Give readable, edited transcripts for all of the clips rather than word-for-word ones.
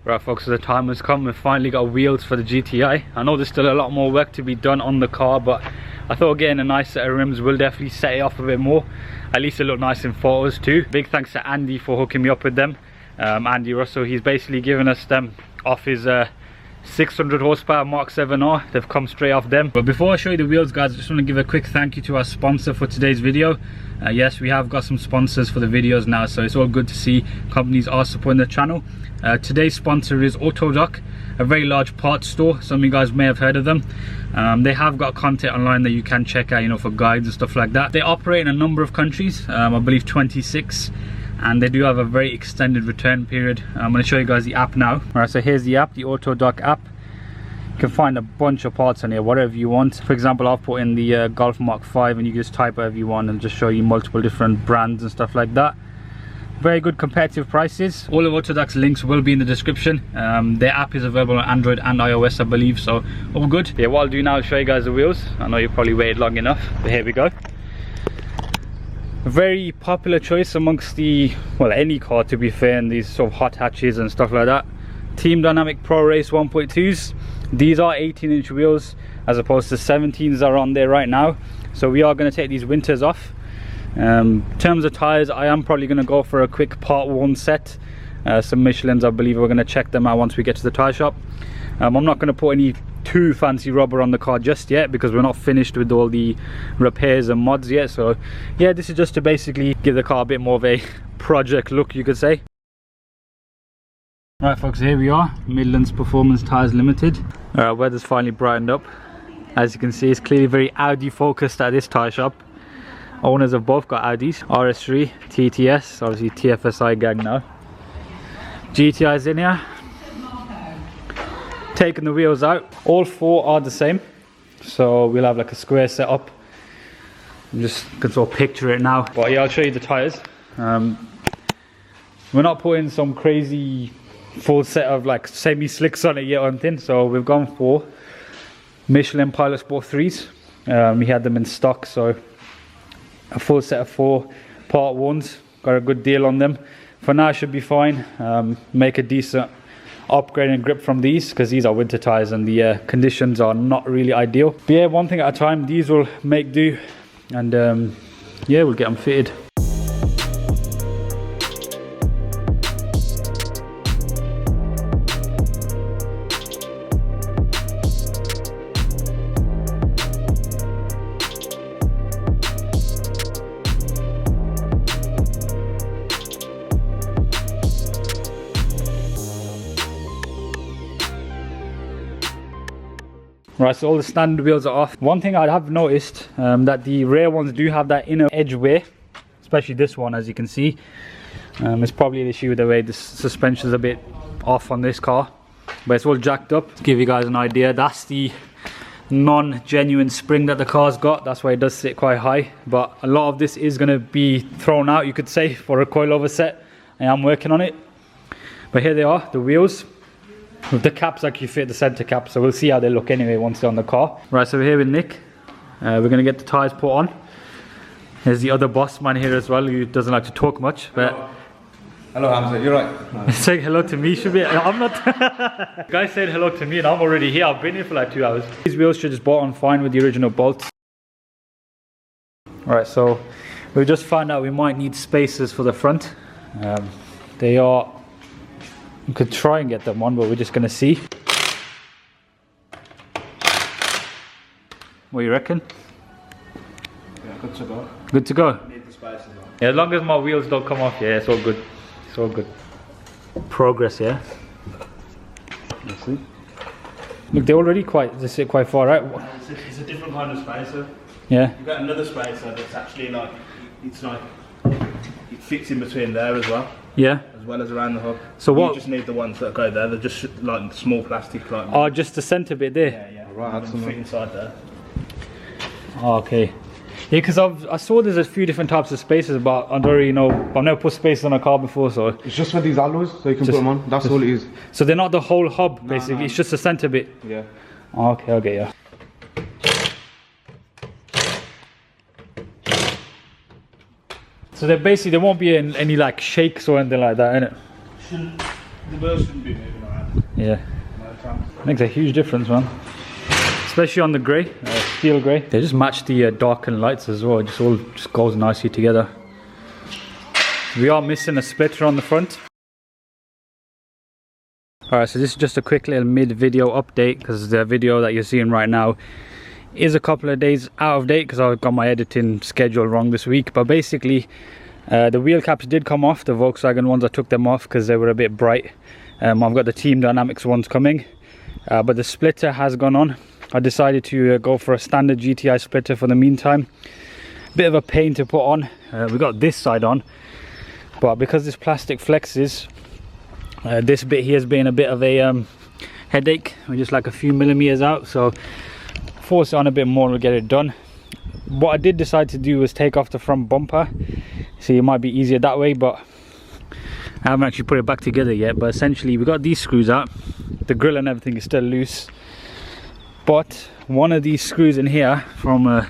Right folks, so the time has come. We've finally got wheels for the GTI. I know there's still a lot more work to be done on the car, but I thought getting a nice set of rims will definitely set it off a bit more. At least it look nice in photos too. Big thanks to Andy for hooking me up with them. Andy Russell, he's basically given us them off his 600 horsepower Mark 7R. They've come straight off them. But before I show you the wheels, guys, I just want to give a quick thank you to our sponsor for today's video. Yes, we have got some sponsors for the videos now, so it's all good to see companies are supporting the channel. Today's sponsor is AutoDoc, a very large parts store. Some of you guys may have heard of them. They have got content online that you can check out, you know, for guides and stuff like that. They operate in a number of countries, I believe 26. And they do have a very extended return period. I'm going to show you guys the app now. Alright, so here's the app, the AutoDoc app. You can find a bunch of parts on here, whatever you want. For example, I've put in the Golf Mark 5 and you can just type whatever you want and just show you multiple different brands and stuff like that. Very good competitive prices. All of AutoDoc's links will be in the description. Their app is available on Android and iOS, I believe, so all good. Yeah, what I'll do now is show you guys the wheels. I know you've probably waited long enough, but here we go. A very popular choice amongst the, well, any car to be fair, in these sort of hot hatches and stuff like that. Team Dynamic Pro Race 1.2s. These are 18-inch wheels as opposed to 17s that are on there right now. So we are going to take these winters off. In terms of tyres, I am probably going to go for a quick part one set. Some Michelins, I believe we're going to check them out once we get to the tyre shop. I'm not going to put any too fancy rubber on the car just yet because we're not finished with all the repairs and mods yet. So yeah, this is just to basically give the car a bit more of a project look, you could say. Right folks, here we are, Midlands Performance Tyres Limited. Weather's finally brightened up. As you can see, it's clearly very Audi focused at this tyre shop. Owners have both got Audis, RS3, TTS, obviously TFSI gang now. GTI's in here. Taking the wheels out. All four are the same, so we'll have like a square setup. You just can sort of picture it now. But yeah, I'll show you the tyres. We're not putting some crazy full set of like semi slicks on it yet or anything, so we've gone for Michelin Pilot Sport 3s. We had them in stock, so a full set of 4 part 1s. Got a good deal on them. For now should be fine. Make a decent upgrade and grip from these because these are winter tires and the conditions are not really ideal. But yeah, one thing at a time. These will make do, and yeah, we'll get them fitted. Right, so all the standard wheels are off. One thing I have noticed, that the rear ones do have that inner edge wear, especially this one, as you can see. It's probably an issue with the way the suspension is a bit off on this car, but it's all jacked up. To give you guys an idea, that's the non-genuine spring that the car's got. That's why it does sit quite high, but a lot of this is going to be thrown out, you could say, for a coilover set. I am working on it. But here they are, the wheels. With the caps actually fit the center cap, so we'll see how they look anyway once they're on the car. Right, so we're here with Nick. We're going to get the tyres put on. There's the other boss man here as well, who doesn't like to talk much. But hello Hamza, you're right. Saying hello to me should be. I'm not. Guys said hello to me and I'm already here. I've been here for like 2 hours. These wheels should just bolt on fine with the original bolts. Alright, so we just found out we might need spacers for the front. They are. We could try and get them on, but we're just going to see. What do you reckon? Yeah, good to go. Good to go? Need the spacers on. Yeah, as long as my wheels don't come off, yeah, it's all good. It's all good. Progress, yeah. Let's see. Look, they're already they sit quite far out. It's a different kind of spacer. Yeah. You've got another spacer that's actually like, it's like, it fits in between there as well. Yeah. As well as around the hub. So what? You just need the ones that go there. They're just like small plastic. Like. Oh, just the centre bit there. Yeah, yeah. Right. Fit inside there. Oh, okay. Yeah, because I saw there's a few different types of spacers, but I don't really know. I've never put spacers on a car before, so. It's just for these alloys, so you can put them on. That's all it is. So they're not the whole hub, basically. No. It's just the centre bit. Yeah. Oh, okay, yeah. So there basically there won't be any like shakes or anything like that, innit? The wheels shouldn't be moving around. Yeah, No chance. makes a huge difference, man. Especially on the grey, steel grey. They just match the darkened lights as well. It just all just goes nicely together. We are missing a splitter on the front. Alright, so this is just a quick little mid-video update because the video that you're seeing right now is a couple of days out of date because I've got my editing schedule wrong this week. But basically, the wheel caps did come off, the Volkswagen ones. I took them off because they were a bit bright. I've got the Team Dynamics ones coming, but the splitter has gone on. I decided to go for a standard GTI splitter for the meantime. Bit of a pain to put on. We got this side on, but because this plastic flexes, this bit here has been a bit of a headache. We're just like a few millimeters out, so force it on a bit more and we'll get it done. What I did decide to do was take off the front bumper. See, it might be easier that way, but I haven't actually put it back together yet. But essentially we got these screws out. The grill and everything is still loose, but one of these screws in here from a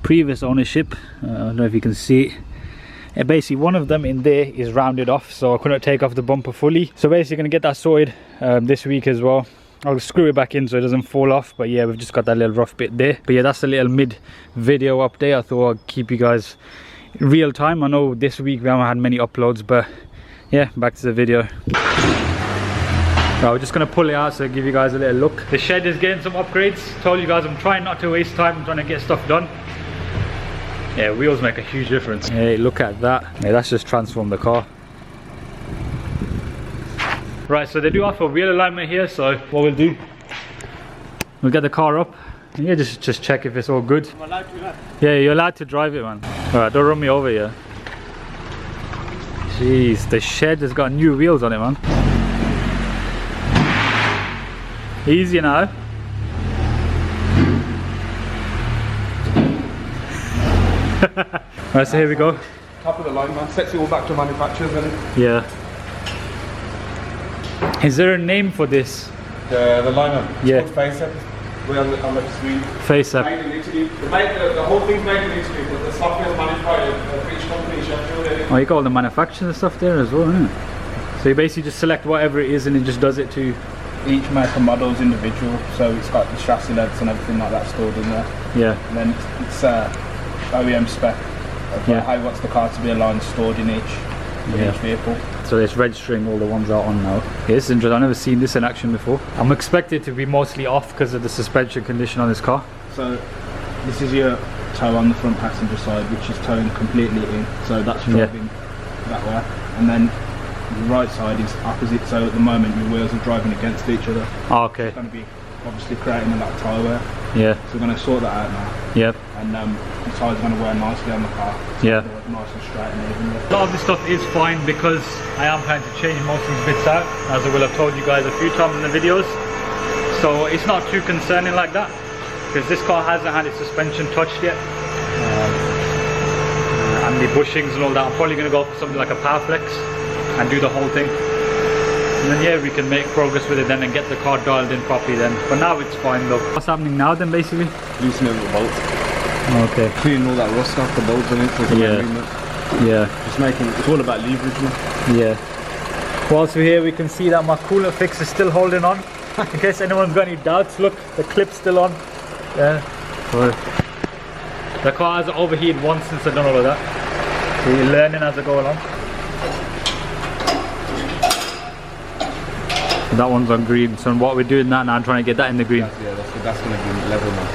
previous ownership, I don't know if you can see it, and basically one of them in there is rounded off, so I couldn't take off the bumper fully. So basically gonna get that sorted this week as well. I'll screw it back in so it doesn't fall off, but yeah, we've just got that little rough bit there. But yeah, that's a little mid video update. I thought I'd keep you guys real time. I know this week we haven't had many uploads, but yeah, back to the video. Right, we're just gonna pull it out so I'll give you guys a little look. The shed is getting some upgrades. Told you guys I'm trying not to waste time, I'm trying to get stuff done. Yeah, wheels make a huge difference. Hey, look at that. Yeah, that's just transformed the car. Right, so they do offer wheel alignment here, so what we'll do, we'll get the car up. Yeah, just check if it's all good. I'm allowed to do that? Yeah, you're allowed to drive it, man. Alright, don't run me over here. Jeez, the shed has got new wheels on it, man. Easy now. Right, so here we go. Top of the line, man. Sets it all back to manufacturers, isn't it? Yeah. Is there a name for this? The lineup. Yeah. It's called FaceUp. We're on the screen. FaceUp. Made in Italy. The whole thing's made in Italy, but the software is managed by a British company, Sheffield. Oh, you got all the manufacturing stuff there as well, isn't it? So you basically just select whatever it is and it just does it to... Each make and model is individual, so it's got the chassis legs and everything like that stored in there. Yeah. And then it's OEM spec of how he wants the car to be aligned, stored in each vehicle. So it's registering all the ones out on now. Yeah, this is interesting. I've never seen this in action before. I'm expected to be mostly off because of the suspension condition on this car. So this is your toe on the front passenger side, which is towing completely in. So that's driving that way. And then the right side is opposite, so at the moment your wheels are driving against each other. Oh, okay. It's going to be obviously creating a lot of tyre wear. Yeah. So we're going to sort that out now. Yep. And the tyres are going to wear nicely on the car. So yeah. Nice and straight and even. A lot of this stuff is fine because I am planning to change most of these bits out, as I will have told you guys a few times in the videos. So it's not too concerning like that, because this car hasn't had its suspension touched yet. And the bushings and all that, I'm probably going to go for something like a Powerflex and do the whole thing, and then yeah, we can make progress with it then and get the car dialed in properly then. For now it's fine though. What's happening now then basically? Loosening the bolts. Okay. Cleaning all that rust off the bolts in it. Yeah. Just making it's all about leverage, man. Yeah. Whilst we're here we can see that my coolant fix is still holding on. In case anyone's got any doubts, look, the clip's still on. Yeah. So the car hasn't overheated once since I've done all of that. So you're learning as I go along. That one's on green, so what we're doing that now, I'm trying to get that in the green. That's going to be level now.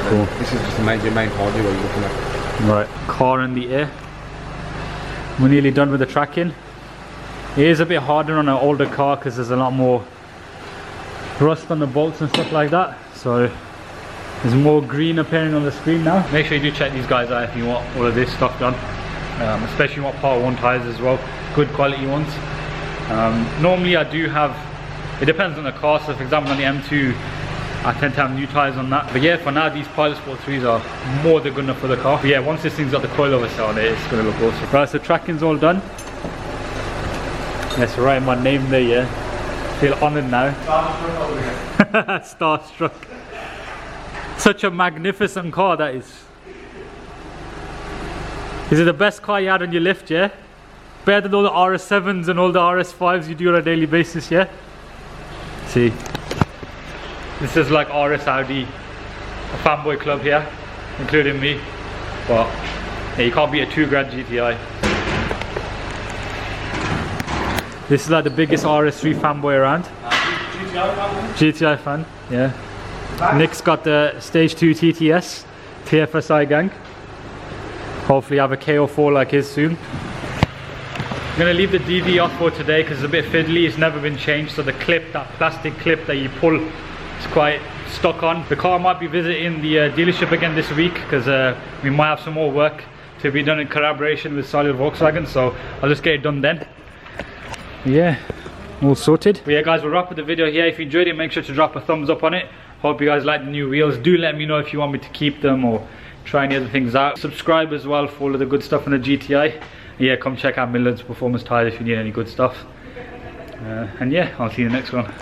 Cool. This is just the main cardio what you're looking at. Right, car in the air. We're nearly done with the tracking. It is a bit harder on an older car because there's a lot more rust on the bolts and stuff like that. So there's more green appearing on the screen now. Make sure you do check these guys out if you want all of this stuff done. Especially if you want part 1 tyres as well, good quality ones. Normally I do have, it depends on the car, so for example on the M2 I tend to have new tyres on that. But yeah, for now these Pilot Sport 3s are more than good enough for the car. But yeah, once this thing's got the coilover set on it, it's going to look awesome. Right, so tracking's all done. Let's write my name there, yeah. Feel honoured now. Starstruck. Such a magnificent car that is. Is it the best car you had on your lift, yeah? better than all the RS7s and all the RS5s you do on a daily basis, yeah? See, this is like RS Audi, a fanboy club here, including me. But yeah, you can't beat a $2 GTI. This is like the biggest RS3 fanboy around. GTI fan, yeah. Nick's got the Stage 2 TTS, TFSI gang. Hopefully have a KO4 like his soon. I'm going to leave the DV off for today because it's a bit fiddly, it's never been changed, so the clip, that plastic clip that you pull, is quite stuck on. The car might be visiting the dealership again this week because we might have some more work to be done in collaboration with Solid Volkswagen, so I'll just get it done then. Yeah, all sorted. But yeah guys, we'll wrap up the video here. If you enjoyed it, make sure to drop a thumbs up on it. Hope you guys like the new wheels. Do let me know if you want me to keep them or try any other things out. Subscribe as well for all of the good stuff on the GTI. Yeah, come check out Miller's Performance Tires if you need any good stuff. And yeah, I'll see you in the next one.